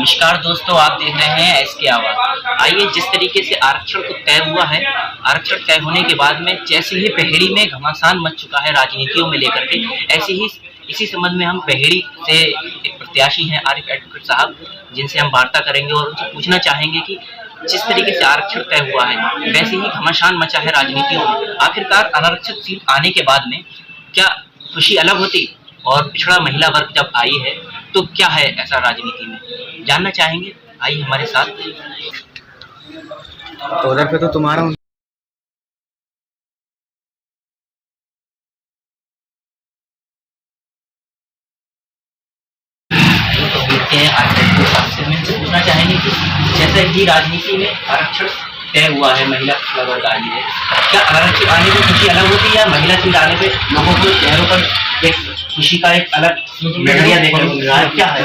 नमस्कार दोस्तों, आप देख रहे हैं एसके आवाज़। आइए, जिस तरीके से आरक्षण को तय हुआ है, आरक्षण तय होने के बाद में जैसे ही पहेड़ी में घमासान मच चुका है राजनीतियों में लेकर के, ऐसे ही इसी संबंध में हम पहेड़ी से एक प्रत्याशी हैं आरिफ एडवोकेट साहब, जिनसे हम वार्ता करेंगे और उनसे पूछना चाहेंगे कि जिस तरीके से आरक्षण तय हुआ है वैसे ही घमासान मचा है राजनीतियों में। आखिरकार अनारक्षित सीट आने के बाद में क्या खुशी अलग होती, और पिछड़ा महिला वर्ग जब आई है तो क्या है ऐसा राजनीति में, जानना चाहेंगे। आइए हमारे साथ। तो उधर पे तो तुम्हारा तो मिलते हैं आरक्षण से पूछना चाहेंगे कि जैसे ही राजनीति में आरक्षण तय हुआ है, महिला पिछड़ा वर्ग आई है, क्या आरक्षण आने पर खुशी अलग होती है या महिला सीट आने पर लोगों को चेहरों पर एक खुशी का एक अलग नजरिया देखने को मिल रहा है? क्या है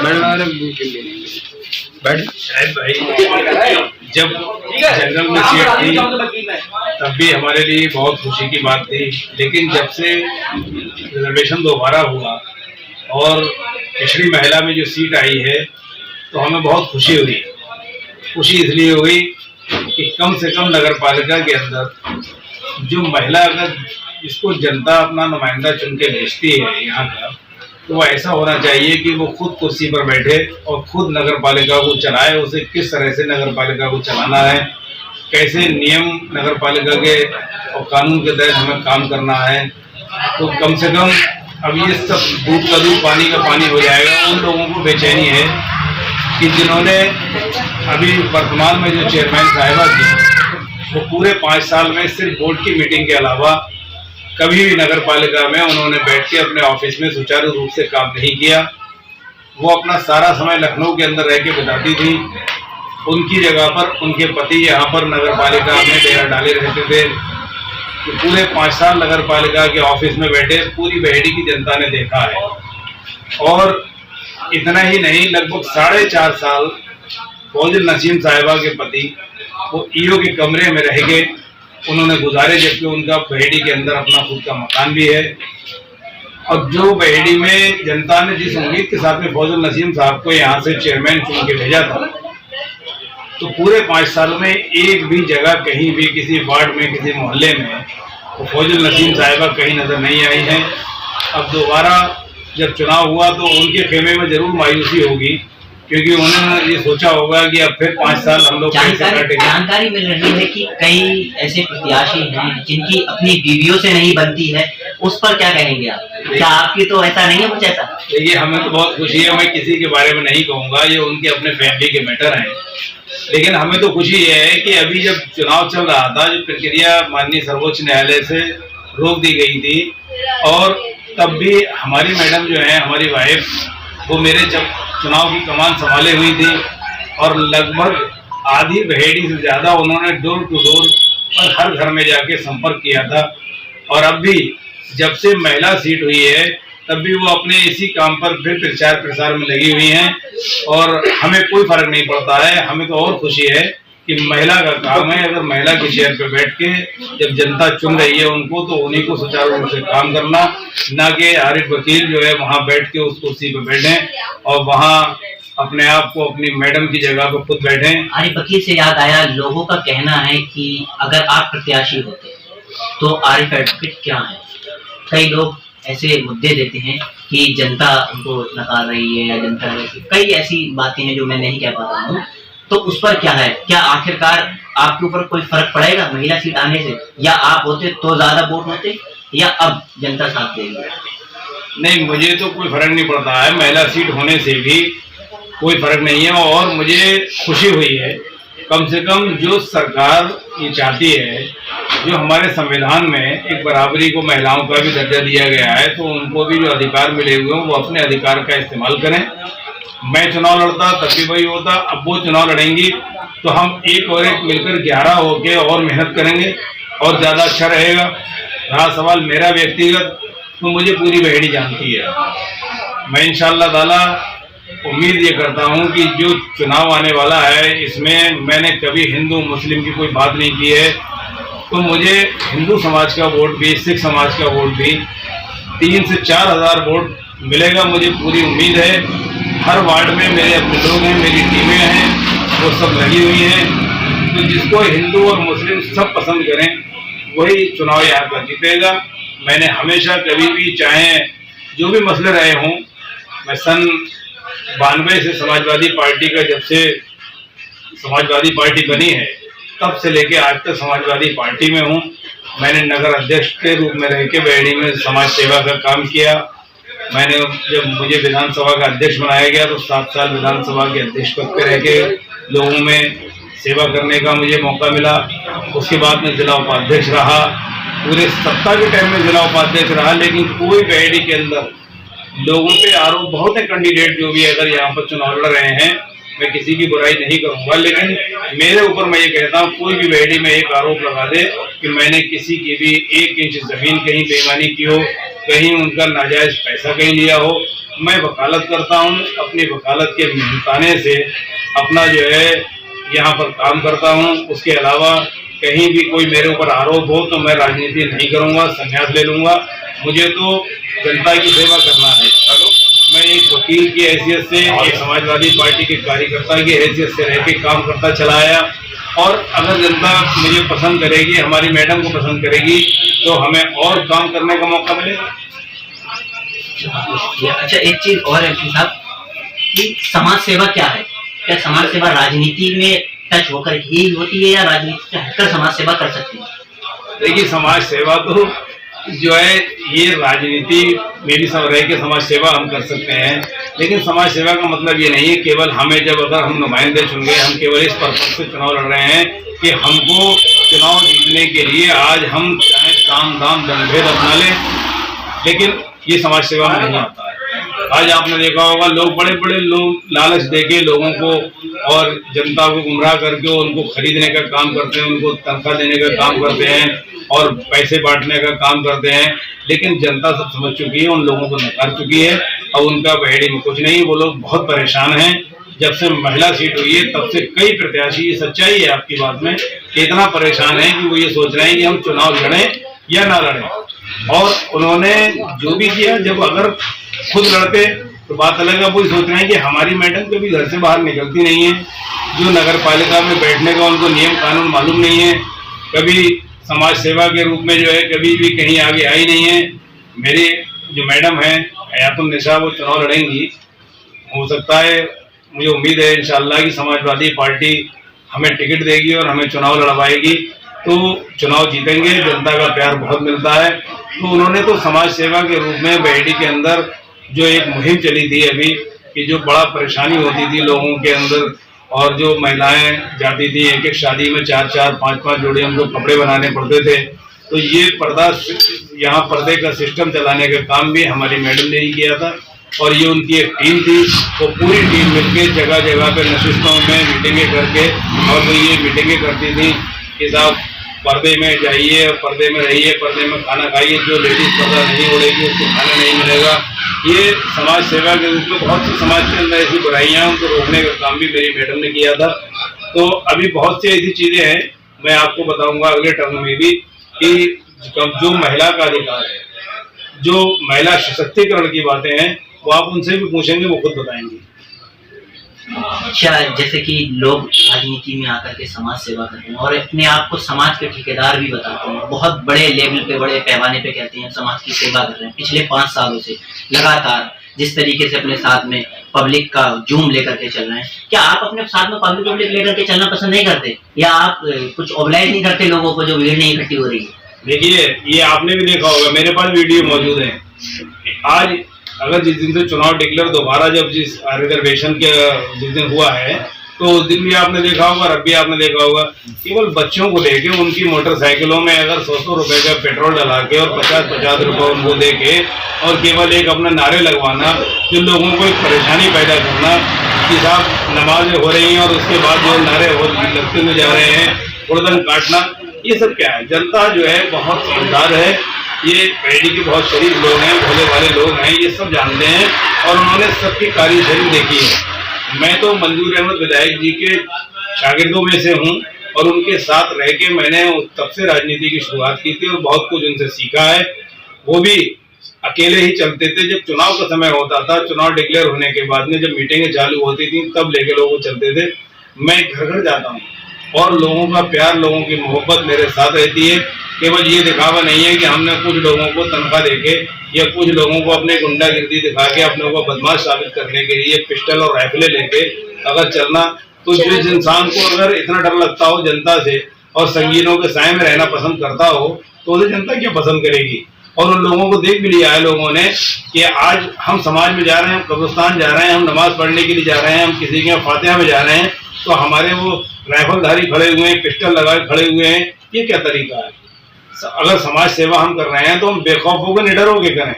शायद भाई, जब जनरल में सीट थी तब भी हमारे लिए बहुत खुशी की बात थी, लेकिन जब से रिजर्वेशन दोबारा हुआ और पिछड़ी महिला में जो सीट आई है तो हमें बहुत खुशी हुई। खुशी इसलिए हुई कि कम से कम नगर पालिका के अंदर जो महिला, अगर जिसको जनता अपना नुमाइंदा चुन के भेजती है यहाँ का, तो वो ऐसा होना चाहिए कि वो खुद कुर्सी पर बैठे और खुद नगर पालिका को चलाए। उसे किस तरह से नगर पालिका को चलाना है, कैसे नियम नगर पालिका के और कानून के तहत हमें काम करना है, तो कम से कम अब ये सब दूध का दूध पानी का पानी हो जाएगा। उन लोगों को बेचैनी है कि जिन्होंने अभी वर्तमान में जो चेयरमैन साहिबा थी, वो पूरे 5 साल में सिर्फ बोर्ड की मीटिंग के अलावा कभी भी नगर पालिका में उन्होंने बैठ के अपने ऑफिस में सुचारू रूप से काम नहीं किया। वो अपना सारा समय लखनऊ के अंदर रह के बिताती थी। उनकी जगह पर उनके पति यहाँ पर नगर पालिका में डेरा डाले रहते थे। तो पूरे 5 साल नगर पालिका के ऑफिस में बैठे पूरी बहेड़ी की जनता ने देखा है। और इतना ही नहीं, लगभग 4.5 साल फौजुल नसीम साहिबा के पति वो ईओ के कमरे में रह के उन्होंने गुजारे, जबकि उनका बहेड़ी के अंदर अपना खुद का मकान भी है। और जो बहेड़ी में जनता ने जिस उम्मीद के साथ में फौजुल नसीम साहब को यहाँ से चेयरमैन चुन के भेजा था, तो पूरे 5 सालों में एक भी जगह कहीं भी किसी वार्ड में किसी मोहल्ले में तो फौजुल नसीम साहिबा कहीं नजर नहीं आई हैं। अब दोबारा जब चुनाव हुआ तो उनके खेमे में जरूर मायूसी होगी, क्योंकि उन्होंने ये सोचा होगा कि अब फिर 5 साल हम लोग जानकारी मिल रही है कि कई ऐसे प्रत्याशी हैं जिनकी अपनी बीवियों से नहीं बनती है, उस पर क्या कहेंगे आप? क्या आपकी तो ऐसा नहीं है कुछ ऐसा? देखिए, हमें तो बहुत खुशी है, मैं किसी के बारे में नहीं कहूँगा, ये उनके अपने फैमिली के मैटर हैं। लेकिन हमें तो खुशी ये है कि अभी जब चुनाव चल रहा था, जो प्रक्रिया माननीय सर्वोच्च न्यायालय से रोक दी गई थी, और तब भी हमारी मैडम जो है, हमारी वाइफ, वो मेरे जब चुनाव की कमान संभाले हुई थी और लगभग आधी बहेड़ी से ज़्यादा उन्होंने डोर टू डोर और हर घर में जाके संपर्क किया था। और अब भी जब से महिला सीट हुई है तब भी वो अपने इसी काम पर फिर प्रचार प्रसार में लगी हुई हैं, और हमें कोई फर्क नहीं पड़ता है। हमें तो और खुशी है कि महिला का काम है, अगर महिला की चेयर पर बैठ के जब जनता चुन रही है उनको, तो उन्हीं को सुचारू रूप से काम करना, ना कि आरिफ वकील जो है वहाँ बैठ के उस कुर्सी पर बैठें और वहाँ अपने आप को अपनी मैडम की जगह पर खुद बैठें। आरिफ वकील से याद आया, लोगों का कहना है कि अगर आप प्रत्याशी होते तो आरिफ एडवोकेट क्या है। कई लोग ऐसे मुद्दे देते हैं कि जनता उनको नकार रही है या जनता, कई ऐसी बातें हैं जो मैं नहीं कह पाता हूँ, तो उस पर क्या है? क्या आखिरकार आपके ऊपर कोई फर्क पड़ेगा महिला सीट आने से, या आप होते तो ज्यादा वोट होते, या अब जनता साथ देगी? नहीं, मुझे तो कोई फर्क नहीं पड़ता है, महिला सीट होने से भी कोई फर्क नहीं है। और मुझे खुशी हुई है, कम से कम जो सरकार ये चाहती है, जो हमारे संविधान में एक बराबरी को महिलाओं का भी दर्जा दिया गया है, तो उनको भी जो अधिकार मिले हुए हैं वो अपने अधिकार का इस्तेमाल करें। मैं चुनाव लड़ता तब भी वही होता, अब वो चुनाव लड़ेंगी तो हम एक और एक मिलकर 11 होके और मेहनत करेंगे और ज़्यादा अच्छा रहेगा। रहा सवाल मेरा व्यक्तिगत, तो मुझे पूरी बहेड़ी जानती है। मैं इंशाअल्लाह ताला उम्मीद ये करता हूँ कि जो चुनाव आने वाला है इसमें मैंने कभी हिंदू मुस्लिम की कोई बात नहीं की है, तो मुझे हिंदू समाज का वोट भी, सिख समाज का वोट भी 3 से 4 हज़ार वोट मिलेगा, मुझे पूरी उम्मीद है। हर वार्ड में मेरे अपने लोग हैं, मेरी टीमें हैं, वो सब लगी हुई हैं। तो जिसको हिंदू और मुस्लिम सब पसंद करें वही चुनाव यहाँ पर जीतेगा। मैंने हमेशा कभी भी, चाहे जो भी मसले रहे हों, मैं सन 92 से समाजवादी पार्टी का, जब से समाजवादी पार्टी बनी है तब से लेके आज तक समाजवादी पार्टी में हूँ। मैंने नगर अध्यक्ष के रूप में रह के बेहड़ी में समाज सेवा का काम किया। मैंने, जब मुझे विधानसभा का अध्यक्ष बनाया गया तो 7 साल विधानसभा के अध्यक्ष पद पे रह के लोगों में सेवा करने का मुझे मौका मिला। उसके बाद में जिला उपाध्यक्ष रहा, पूरे सत्ता के टाइम में जिला उपाध्यक्ष रहा। लेकिन कोई बेहड़ी के अंदर लोगों पे आरोप बहुत है, कैंडिडेट जो भी अगर यहाँ पर चुनाव लड़ रहे हैं, मैं किसी की बुराई नहीं करूंगा, लेकिन मेरे ऊपर मैं ये कहता हूँ, कोई भी बेहड़ी में एक आरोप लगा दे कि मैंने किसी की भी 1 इंच जमीन कहीं बेईमानी की हो, कहीं उनका नाजायज पैसा कहीं लिया हो, मैं वकालत करता हूँ। अपनी वकालत के मेहनताने से अपना जो है यहाँ पर काम करता हूँ। उसके अलावा कहीं भी कोई मेरे ऊपर आरोप हो तो मैं राजनीति नहीं करूँगा, संन्यास ले लूँगा। मुझे तो जनता की सेवा करना है। मैं एक वकील की हैसियत से, एक समाजवादी पार्टी के कार्यकर्ता की हैसियत से रह के काम करता चला आया। और अगर जनता मुझे पसंद करेगी, हमारी मैडम को पसंद करेगी, तो हमें और काम करने का मौका मिलेगा। अच्छा, एक चीज और है साहब कि समाज सेवा क्या है? क्या समाज सेवा राजनीति में टच होकर ही होती है या राजनीति से हटकर समाज सेवा कर सकती है? देखिए, समाज सेवा तो जो है ये राजनीति में भी रह के समाज सेवा हम कर सकते हैं, लेकिन समाज सेवा का मतलब ये नहीं है केवल हमें, जब अगर हम नुमाइंदे चुन गए, हम केवल इस पर्पज से चुनाव लड़ रहे हैं कि हमको चुनाव जीतने के लिए आज हम चाहे काम दाम दंड भेद अपना लें, लेकिन ये समाज सेवा में नहीं आता है। आज आपने देखा होगा, लोग बड़े बड़े लोग लालच देके लोगों को और जनता को गुमराह करके उनको खरीदने का काम करते हैं, उनको तनख्वाह देने का काम करते हैं और पैसे बांटने का काम करते हैं। लेकिन जनता सब समझ चुकी है, उन लोगों को नकार चुकी है और उनका बेहड़ी में कुछ नहीं। वो लोग बहुत परेशान हैं। जब से महिला सीट हुई है तब से कई प्रत्याशी, ये सच्चाई है आपकी बात में, कि इतना परेशान है कि वो ये सोच रहे हैं कि हम चुनाव लड़ें या ना लड़ें। और उन्होंने जो भी किया, जब अगर खुद लड़ते तो बात अलग है, वो सोच रहे हैं कि हमारी मैडम कभी घर से बाहर निकलती नहीं है, जो नगर पालिका में बैठने का उनको नियम कानून मालूम नहीं है, कभी समाज सेवा के रूप में जो है कभी भी कहीं आगे आई नहीं है। मेरी जो मैडम है हयातुन्निसा, वो चुनाव लड़ेंगी। हो सकता है, मुझे उम्मीद है इंशाअल्लाह कि समाजवादी पार्टी हमें टिकट देगी और हमें चुनाव लड़वाएगी, तो चुनाव जीतेंगे। जनता का प्यार बहुत मिलता है। तो उन्होंने तो समाज सेवा के रूप में बेहड़ी के अंदर जो एक मुहिम चली थी अभी, कि जो बड़ा परेशानी होती थी लोगों के अंदर, और जो महिलाएं जाती थी एक एक शादी में 4-4, 5-5 जोड़े उनको कपड़े बनाने पड़ते थे, तो ये पर्दा, यहाँ पर्दे का सिस्टम चलाने का काम भी हमारी मैडम ने ही किया था। और ये उनकी एक टीम थी, वो पूरी टीम मिलके जगह जगह पे नशिस्तों में मीटिंगें करके, और वो ये मीटिंगें करती थी कि साहब पर्दे में जाइए, पर्दे में रहिए, पर्दे में खाना खाइए, जो लेडीज पर्दा नहीं उड़ेगी उसको खाना नहीं मिलेगा। ये समाज सेवा के रूप में बहुत सी समाज के अंदर ऐसी बुराइयां, उनको रोकने का काम भी मेरी मैडम ने किया था। तो अभी बहुत सी ऐसी चीजें हैं, मैं आपको बताऊंगा अगले टर्म में भी, कि जो महिला का अधिकार है, जो महिला सशक्तिकरण की बातें हैं, वो आप उनसे भी पूछेंगे, वो खुद बताएंगे। अच्छा, जैसे कि लोग राजनीति में आकर के समाज सेवा करते हैं और अपने आप को समाज के ठेकेदार भी बताते हैं, बहुत बड़े लेवल पे, बड़े पैमाने पे कहते हैं समाज की सेवा कर रहे हैं। पिछले 5 सालों से लगातार जिस तरीके से अपने साथ में पब्लिक का जूम लेकर के चल रहे हैं, क्या आप अपने साथ में पब्लिक लेकर के चलना पसंद नहीं करते, या आप कुछ ऑब्लाइज नहीं करते लोगों को जो भीड़ नहीं इकट्ठी हो रही है? देखिए, ये आपने भी देखा होगा, मेरे पास वीडियो मौजूद है। आज अगर जिस दिन से चुनाव डिक्लेयर दोबारा, जब जिस रिजर्वेशन के जिस दिन हुआ है, तो उस दिन भी आपने देखा होगा, अब भी आपने देखा होगा, केवल बच्चों को लेके उनकी मोटरसाइकिलों में अगर 100-100 रुपए का पेट्रोल डला के और 50-50 रुपए उनको दे के, और केवल एक अपना नारे लगवाना, जो लोगों को एक परेशानी पैदा करना कि साहब नमाज हो रही है और उसके बाद जो नारे लगते हुए जा रहे हैं, उड़दन काटना, ये सब क्या है? जनता जो है बहुत समझदार है, ये बेहड़ी के बहुत शरीफ लोग हैं, भोले वाले लोग हैं, ये सब जानते हैं और उन्होंने सबकी कार्यशैली देखी है। मैं तो मंजूर अहमद विधायक जी के शागिर्दों में से हूँ और उनके साथ रह के मैंने तब से राजनीति की शुरुआत की थी और बहुत कुछ उनसे सीखा है। वो भी अकेले ही चलते थे। जब चुनाव का समय होता था, चुनाव डिक्लेयर होने के बाद में जब मीटिंगें चालू होती थी, तब लेके लोगों को चलते थे। मैं घर घर जाता हूँ और लोगों का प्यार, लोगों की मोहब्बत मेरे साथ रहती है। केवल ये दिखावा नहीं है कि हमने कुछ लोगों को तनख्वाह देके या कुछ लोगों को अपने गुंडागिर्दी दिखा के अपने को बदमाश साबित करने के लिए पिस्टल और राइफलें लेके अगर चलना, तो जिस इंसान को अगर इतना डर लगता हो जनता से और संगीनों के साए में रहना पसंद करता हो, तो उसे जनता क्या पसंद करेगी। और उन लोगों को देख भी लिया है लोगों ने कि आज हम समाज में जा रहे हैं, हम कब्रिस्तान जा रहे हैं, हम नमाज पढ़ने के लिए जा रहे हैं, हम किसी के फातिहा में जा रहे हैं, तो हमारे वो राइफलधारी खड़े हुए हैं, पिस्टल लगाए खड़े हुए हैं। ये क्या तरीका है। अगर समाज सेवा हम कर रहे हैं तो हम बेखौफ होकर निडर होकर करें।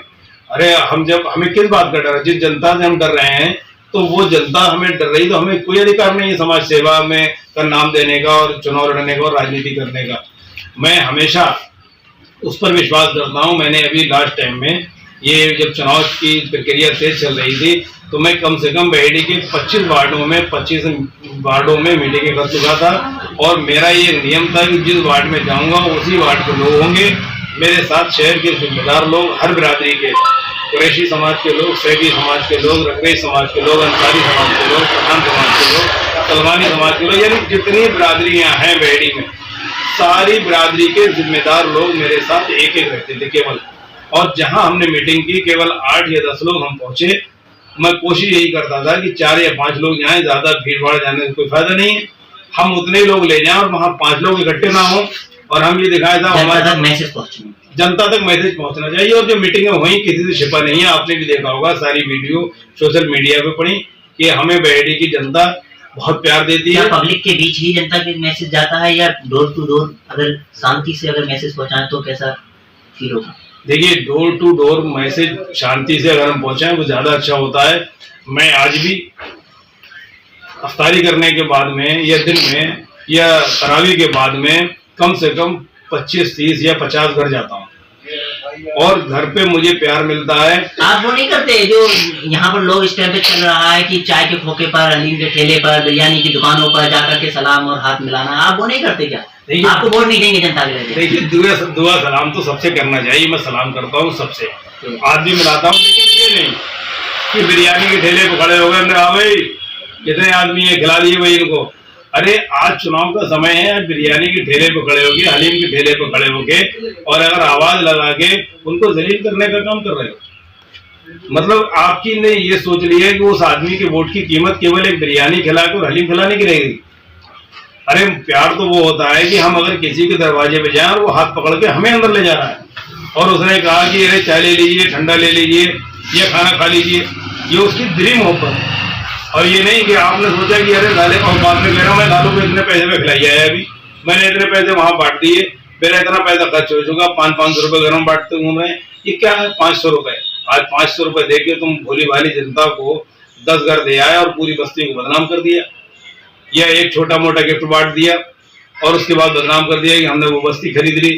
अरे हम जब हमें किस बात का डर है, जिस जनता से हम डर रहे हैं तो वो जनता हमें डर रही, तो हमें कोई अधिकार नहीं है समाज सेवा में का नाम देने का और चुनाव लड़ने का और राजनीति करने का। मैं हमेशा उस पर विश्वास करता हूँ। मैंने अभी लास्ट टाइम में ये जब चुनाव की प्रक्रिया तेज चल रही थी तो मैं कम से कम बहेड़ी के 25 वार्डों में मीटिंगें कर चुका था और मेरा ये नियम था कि जिस वार्ड में जाऊंगा उसी वार्ड के लोग होंगे मेरे साथ, शहर के जिम्मेदार लोग, हर बिरादरी के, कुरैशी समाज के लोग, सैदी समाज के लोग, रंगरेज समाज के लोग, अंसारी समाज के लोग, पठान समाज के लोग, सलमानी समाज के लोग, यानी जितनी बिरादरियां हैं बहेड़ी में, सारी बिरादरी के जिम्मेदार लोग मेरे साथ एक एक रहते थे केवल। और जहां हमने मीटिंग की केवल 8 या 10 लोग हम पहुंचे। मैं कोशिश यही करता था कि 4 या 5 लोग जाएं, ज्यादा भीड़ भाड़ जाने से कोई फायदा नहीं है। हम उतने ही लोग ले जाएं और वहां 5 लोग इकट्ठे ना हो और हम ये दिखाया था हमारे जनता तक मैसेज पहुंचना चाहिए। और जो मीटिंगें हुई किसी से छिपा नहीं है, आपने भी देखा होगा, सारी वीडियो सोशल मीडिया पे पड़ी कि हमें बहेड़ी की जनता बहुत प्यार देती है। पब्लिक के बीच ही जनता के मैसेज जाता है या डोर टू डोर अगर शांति से अगर मैसेज पहुंचाएं तो कैसा फील होगा? देखिए, डोर टू डोर मैसेज शांति से अगर हम पहुंचाएं वो ज्यादा अच्छा होता है। मैं आज भी अफ्तारी करने के बाद में या दिन में या तरावी के बाद में कम से कम 25, 30 या 50 घर जाता हूँ और घर पे मुझे प्यार मिलता है। आप वो नहीं करते जो यहाँ पर लोग इस टाइम पे चल रहा है कि चाय के खोखे पर, हलीम के ठेले पर, बिरयानी की दुकानों पर जाकर के सलाम और हाथ मिलाना, आप वो नहीं करते क्या? आपको वोट नहीं देंगे जनता के? देखिए, दुआ सलाम तो सबसे करना चाहिए। मैं सलाम करता हूँ सबसे, हाथ भी मिलाता हूँ, लेकिन ये नहीं कि बिरयानी के ठेले पे खड़े हो गए, भाई कितने आदमी है, खिला दिए भाई इनको। अरे आज चुनाव का समय है, आज बिरयानी के ठेले पे खड़े होके, हलीम के ठेले पे खड़े होके और अगर आवाज लगा के उनको जलील करने का काम कर रहे हो। मतलब आपकी ने ये सोच लिया है कि उस आदमी के वोट की कीमत केवल एक बिरयानी खिलाकर और हलीम खिलाने की रहेगी। अरे प्यार तो वो होता है कि हम अगर किसी के दरवाजे पे जाएं और वो हाथ पकड़ के हमें अंदर ले जा रहा है और उसने कहा कि अरे चाय ले लीजिए, ठंडा ले लीजिए या खाना खा लीजिए, ये उसकी दिली मोहब्बत है। और ये नहीं कि आपने सोचा कि अरे लाले को बाद में कह रहा हूँ मैं लालू को इतने पैसे में खिलाई है, अभी मैंने इतने पैसे वहां बांट दिए, मेरा इतना पैसा खर्च हो चुका, 500 रुपए घर में बांटते हूँ मैं, ये क्या है 500 रुपए। आज 500 रुपए देके तुम भोली भाली जनता को 10 घर दे आए और पूरी बस्ती को बदनाम कर दिया, या एक छोटा मोटा गिफ्ट बांट दिया और उसके बाद बदनाम कर दिया कि हमने वो बस्ती खरीद ली।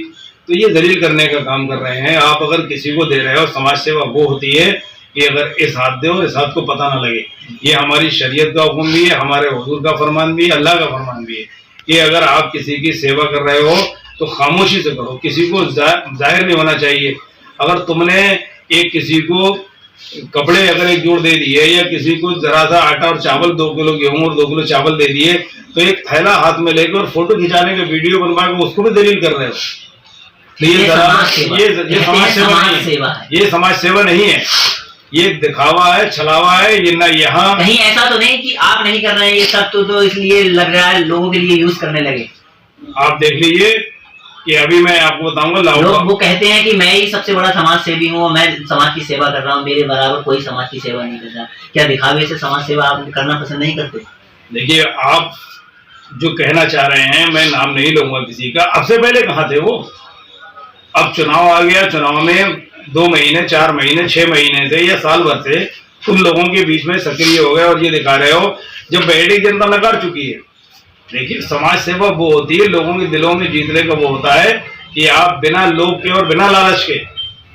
तो ये दलील करने का काम कर रहे हैं। आप अगर किसी को दे रहे हो, समाज सेवा वो होती है कि अगर इस हाथ दो इस हाथ को पता ना लगे। ये हमारी शरीयत का हुक्म भी है, हमारे हुजूर का फरमान भी है, अल्लाह का फरमान भी है कि अगर आप किसी की सेवा कर रहे हो तो खामोशी से करो, किसी को जाहिर नहीं होना चाहिए। अगर तुमने एक किसी को कपड़े अगर एक जोड़ दे दिए या किसी को जरा सा आटा और चावल, 2 किलो गेहूं और 2 किलो चावल दे दिए, तो एक थैला हाथ में लेकर फोटो खिंचाने का वीडियो बनवा के उसको भी दलील कर रहे हो। ये समाज सेवा नहीं है, ये समाज सेवा नहीं है, ये दिखावा है, छलावा है। ये ना यहाँ कहीं ऐसा तो नहीं कि आप नहीं कर रहे हैं ये सब, तो इसलिए लग रहा है लोगों के लिए यूज करने लगे। आप देख लीजिए कि अभी मैं आपको बताऊंगा, लोग वो कहते हैं कि मैं ही सबसे बड़ा समाज सेवी हूँ, मैं समाज की सेवा कर रहा हूँ, मेरे बराबर कोई समाज की सेवा नहीं कर रहा। क्या दिखावे से समाज सेवा आप करना पसंद नहीं करते? देखिए, आप जो कहना चाह रहे हैं, मैं नाम नहीं लूंगा किसी का, अब से पहले कहाँ थे वो? अब चुनाव आ गया, चुनाव में 2 महीने, 4 महीने, 6 महीने से या साल भर से तुम लोगों के बीच में सक्रिय हो गए और ये दिखा रहे हो जब बहेड़ी जनता नकार चुकी है। देखिए, समाज सेवा वो होती है, लोगों के दिलों में जीतने का वो होता है कि आप बिना लोभ के और बिना लालच के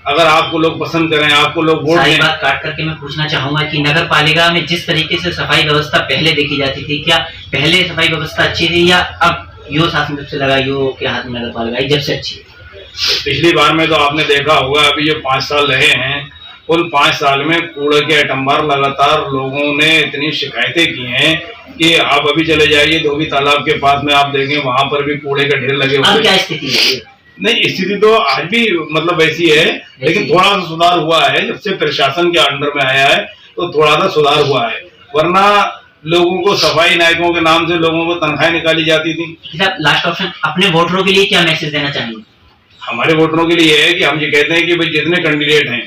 अगर आपको लोग पसंद करें, आपको लोग वोट दें। बात काट करके मैं पूछना चाहूंगा कि नगर पालिका में जिस तरीके से सफाई व्यवस्था पहले देखी जाती थी, क्या पहले सफाई व्यवस्था अच्छी थी या अब यो शासन जब से लगा, यो के हाथ में नगर पालिका जब से अच्छी है? पिछली बार में तो आपने देखा होगा, अभी जो 5 साल रहे हैं उन 5 साल में कूड़े के एटम्बार लगातार लोगों ने इतनी शिकायतें की हैं कि आप अभी चले जाइए धोबी तालाब के पास में, आप देखें वहां पर भी कूड़े का ढेर लगे हुए। क्या स्थिति है? नहीं, स्थिति तो आज भी मतलब ऐसी है, लेकिन थोड़ा सा सुधार हुआ है जब से प्रशासन के अंडर में आया है, तो थोड़ा सा सुधार हुआ है। वरना लोगों को सफाई नायकों के नाम से लोगों को तनख्वाहें निकाली जाती थी। लास्ट ऑप्शन, अपने वोटरों के लिए क्या मैसेज देना चाहेंगे? हमारे वोटरों के लिए है कि हम ये कहते हैं कि भाई जितने कैंडिडेट हैं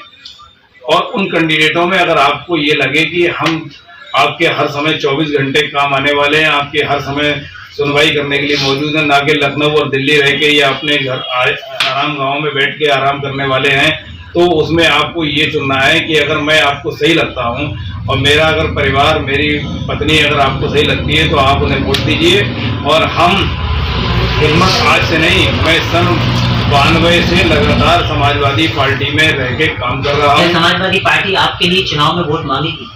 और उन कैंडिडेटों में अगर आपको ये लगे कि हम आपके हर समय 24 घंटे काम आने वाले हैं, आपके हर समय सुनवाई करने के लिए मौजूद हैं, ना कि लखनऊ और दिल्ली रह के या अपने घर आराम गाँव में बैठ के आराम करने वाले हैं, तो उसमें आपको ये चुनना है कि अगर मैं आपको सही लगता हूँ और मेरा अगर परिवार, मेरी पत्नी अगर आपको सही लगती है तो आप उन्हें वोट दीजिए। और हम हिम्मत आज से नहीं, मैं सन 92 से लगातार समाजवादी पार्टी में रह के काम कर रहा हूँ। समाजवादी पार्टी आपके लिए चुनाव में वोट मांगेगी?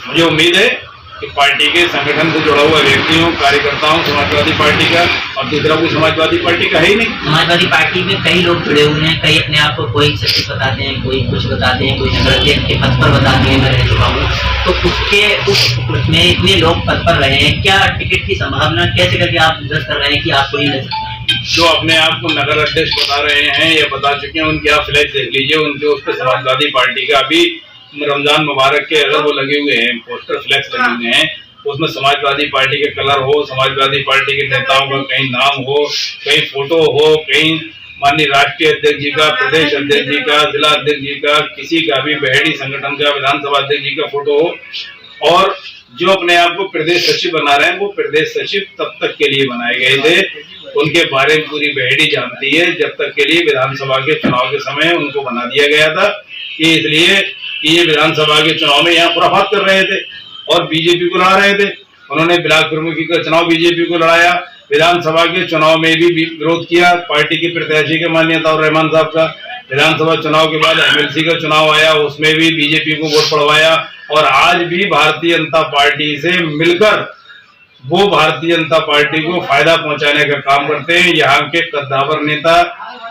मुझे उम्मीद है कि पार्टी के संगठन से जुड़ा हुआ व्यक्ति हूँ, कार्यकर्ता हूँ समाजवादी पार्टी का, और दूसरा कोई समाजवादी पार्टी का है ही नहीं। समाजवादी पार्टी में कई लोग जुड़े हुए हैं, कई अपने आप को कोई सचिव बताते हैं, कोई कुछ बताते हैं, कोई नगर अध्यक्ष के पद पर बताते हैं मैं रह चुका हूँ, तो उसमें इतने लोग पद पर रहे हैं, क्या टिकट की संभावना कैसे करके आप जज कर रहे हैं कि आपको ही मिल सकता है? जो अपने आप को नगर अध्यक्ष बता रहे हैं या बता चुके हैं, उनके आप फ्लैग देख लीजिए, उनके उस पर समाजवादी पार्टी का अभी रमजान मुबारक के अगर वो लगे हुए हैं, पोस्टर फ्लैक्स लगे हुए हैं, उसमें समाजवादी पार्टी के कलर हो, समाजवादी पार्टी के नेताओं का कहीं नाम हो, कहीं फोटो हो, कहीं माननीय राष्ट्रीय अध्यक्ष जी का, प्रदेश अध्यक्ष जी का, जिला अध्यक्ष जी का, किसी का भी बहेड़ी संगठन का, विधानसभा अध्यक्ष जी का फोटो हो। और जो अपने आप को प्रदेश सचिव बना रहे हैं, वो प्रदेश सचिव तब तक के लिए बनाए गए थे, उनके बारे में पूरी बहेड़ी जानती है, जब तक के लिए विधानसभा के चुनाव के समय उनको बना दिया गया था कि इसलिए कि ये विधानसभा के चुनाव में यहाँ खुराफात कर रहे थे और बीजेपी को लड़ा रहे थे। उन्होंने ब्लॉक प्रमुखी का चुनाव बीजेपी को लड़ाया, विधानसभा के चुनाव में भी विरोध किया पार्टी के प्रत्याशी के माननीय अताउर रहमान साहब का। विधानसभा चुनाव के बाद एमएलसी का चुनाव आया, उसमें भी बीजेपी को वोट पड़वाया, और आज भी भारतीय जनता पार्टी से मिलकर वो भारतीय जनता पार्टी को फायदा पहुंचाने का काम करते हैं। यहाँ के कद्दावर नेता,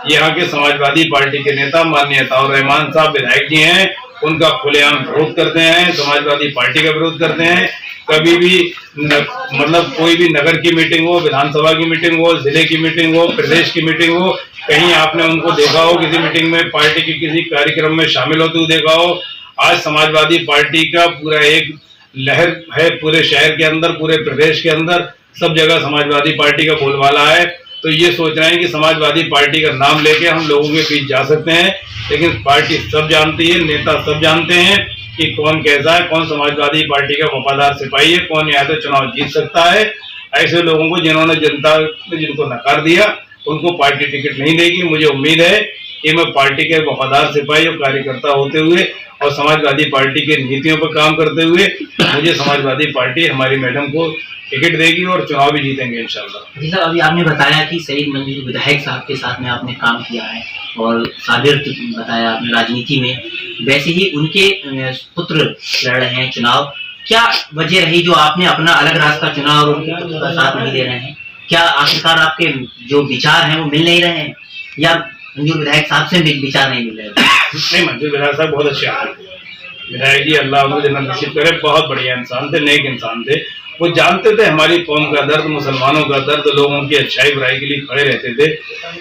यहाँ के समाजवादी पार्टी के नेता माननीय अताउर रहमान साहब विधायक जी हैं, उनका खुलेआम विरोध करते हैं, समाजवादी पार्टी का विरोध करते हैं। कभी भी मतलब कोई भी नगर की मीटिंग हो, विधानसभा की मीटिंग हो, जिले की मीटिंग हो, प्रदेश की मीटिंग हो, कहीं आपने उनको देखा हो किसी मीटिंग में, पार्टी के किसी कार्यक्रम में शामिल होते हुए देखा हो? आज समाजवादी पार्टी का पूरा एक लहर है पूरे शहर के अंदर, पूरे प्रदेश के अंदर, सब जगह समाजवादी पार्टी का बोलबाला है। तो ये सोच रहे हैं कि समाजवादी पार्टी का नाम लेके हम लोगों के बीच जा सकते हैं, लेकिन पार्टी सब जानती है, नेता सब जानते हैं कि कौन कैसा है, कौन समाजवादी पार्टी का वफादार सिपाही है, कौन यहाँ से चुनाव जीत सकता है। ऐसे लोगों को जिन्होंने जनता ने जिनको नकार दिया, उनको पार्टी टिकट नहीं देगी। मुझे उम्मीद है कि मैं पार्टी के वफादार सिपाही और कार्यकर्ता होते हुए और समाजवादी पार्टी के नीतियों पर काम करते हुए मुझे समाजवादी पार्टी हमारी मैडम को टिकट देगी और चुनाव भी जीतेंगे इंशाल्लाह। जी सर, अभी आपने बताया कि शहीद मंजूर विधायक साहब के साथ में आपने काम किया है और शागिर्द बताया आपने राजनीति में, वैसे ही उनके पुत्र लड़ रहे हैं चुनाव। क्या वजह रही जो आपने अपना अलग रास्ता चुना और उनके पुत्र का साथ नहीं दे रहे हैं? क्या आखिरकार आपके जो विचार हैं वो मिल नहीं रहे हैं, या मंजूर विधायक साहब से विचार नहीं मिल रहे? नहीं, मंजूर विधायक साहब बहुत अच्छे आदमी थे। विधायक जी अल्लाह उनको जन्नत नसीब करे, बहुत बढ़िया इंसान थे, नेक इंसान थे। वो जानते थे हमारी कौम का दर्द, मुसलमानों का दर्द, लोगों की अच्छाई बुराई के लिए खड़े रहते थे।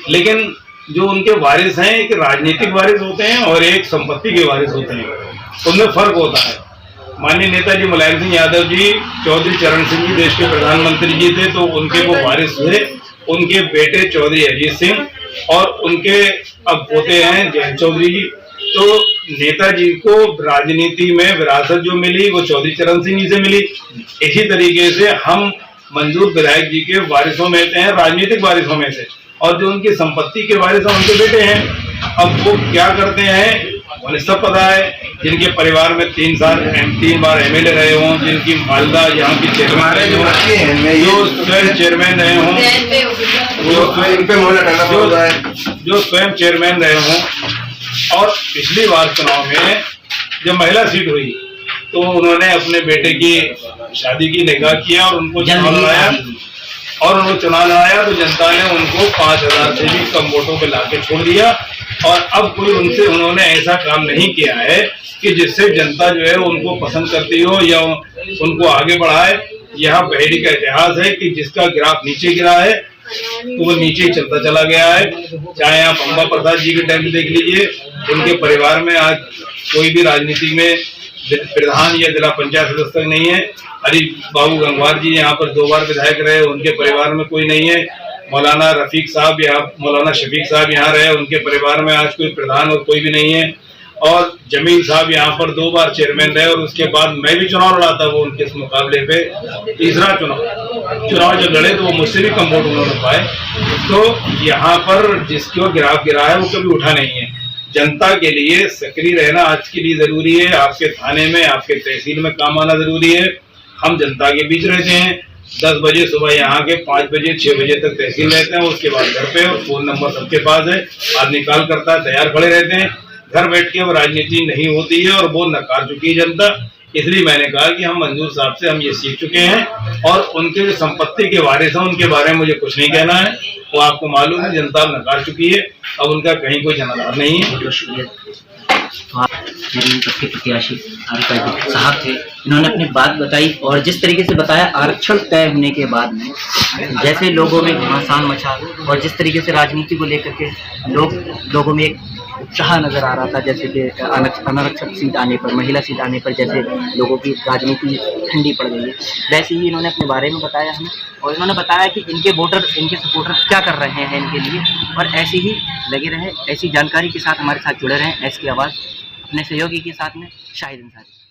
लेकिन जो उनके वारिस हैं, एक राजनीतिक वारिस होते हैं और एक संपत्ति के वारिस होते हैं, उनमें फर्क होता है। माननीय नेताजी मुलायम सिंह यादव जी, चौधरी चरण सिंह जी देश के प्रधानमंत्री जी थे, तो उनके वो वारिस थे। उनके बेटे चौधरी अजीत सिंह और उनके अब पोते हैं जयंत चौधरी जी। तो नेताजी को राजनीति में विरासत जो मिली वो चौधरी चरण सिंह जी से मिली। इसी तरीके से हम मंजूर विधायक जी के वारिसों में से हैं, राजनीतिक वारिसों में से, और जो उनकी संपत्ति के वारिस हैं उनके बेटे हैं। अब वो क्या करते हैं उन्हें सब पता है। जिनके परिवार में 3 बार एमएलए रहे हों, जिनकी मालदा यहाँ की चेयरमैन रहे हों, जो स्वयं चेयरमैन रहे हों, जो स्वयं चेयरमैन रहे हों, और पिछली बार चुनाव में जब महिला सीट हुई तो उन्होंने अपने बेटे की शादी की निकाह किया और उनको चुनाव लड़ाया। और उन्होंने चुनाव लड़ाया तो जनता ने उनको 5,000 से भी कम वोटों पे लाके छोड़ दिया। और अब कोई उन्होंने ऐसा काम नहीं किया है कि जिससे जनता जो है उनको पसंद करती हो या उनको आगे बढ़ाए। यहाँ बहेड़ी का इतिहास है कि जिसका ग्राफ नीचे गिरा है तो वो नीचे ही चलता चला गया है। चाहे आप अंबा प्रसाद जी के टाइम देख लीजिए, उनके परिवार में आज कोई भी राजनीति में प्रधान या जिला पंचायत सदस्य तक नहीं है। हरी बाबू गंगवार जी यहाँ पर 2 बार विधायक रहे, उनके परिवार में कोई नहीं है। मौलाना रफीक साहब मौलाना शफीक साहब यहाँ रहे, उनके परिवार में आज कोई प्रधान और कोई भी नहीं है। और जमील साहब यहाँ पर 2 बार चेयरमैन रहे और उसके बाद मैं भी चुनाव लड़ा था, वो उनके इस मुकाबले पे तीसरा चुनाव जब लड़े तो वो मुझसे भी कम वोट उन्होंने पाए। तो यहाँ पर जिसको गिराफ गिरा है वो कभी उठा नहीं है। जनता के लिए सक्रिय रहना आज के लिए जरूरी है। आपके थाने में, आपके तहसील में काम आना जरूरी है। हम जनता के बीच रहते हैं, 10 बजे सुबह यहाँ के 5 बजे 6 बजे तक तहसील रहते हैं, उसके बाद घर पे, और फोन नंबर सबके पास है, आदमी कॉल करता है, तैयार खड़े रहते हैं। घर बैठ के अब राजनीति नहीं होती है और वो नकार चुकी है जनता। इसलिए मैंने कहा कि हम मंजूर साहब से हम ये सीख चुके हैं और उनके जो संपत्ति के वारिस हैं उनके बारे में मुझे कुछ नहीं कहना है। वो आपको मालूम है जनता नकार चुकी है, अब उनका कहीं कोई जनाधार नहीं है। बहुत शुक्रिया। सबके प्रत्याशी आरिफ साहब थे, इन्होंने अपनी बात बताई और जिस तरीके से बताया आरक्षण तय होने के बाद में जैसे लोगों में घमासान मचा और जिस तरीके से राजनीति को लेकर के लोगों में एक उत्साह नजर आ रहा था, जैसे कि अनारक्षित सीट आने पर, महिला सीट आने पर जैसे लोगों की राजनीति ठंडी पड़ गई है, वैसे ही इन्होंने अपने बारे में बताया हमें। और इन्होंने बताया कि इनके वोटर, इनके सपोर्टर क्या कर रहे हैं इनके लिए, और ऐसे ही लगे रहे, ऐसी जानकारी के साथ हमारे साथ जुड़े रहें। एसके आवाज़ अपने सहयोगी के साथ में शाहिद अंसारी।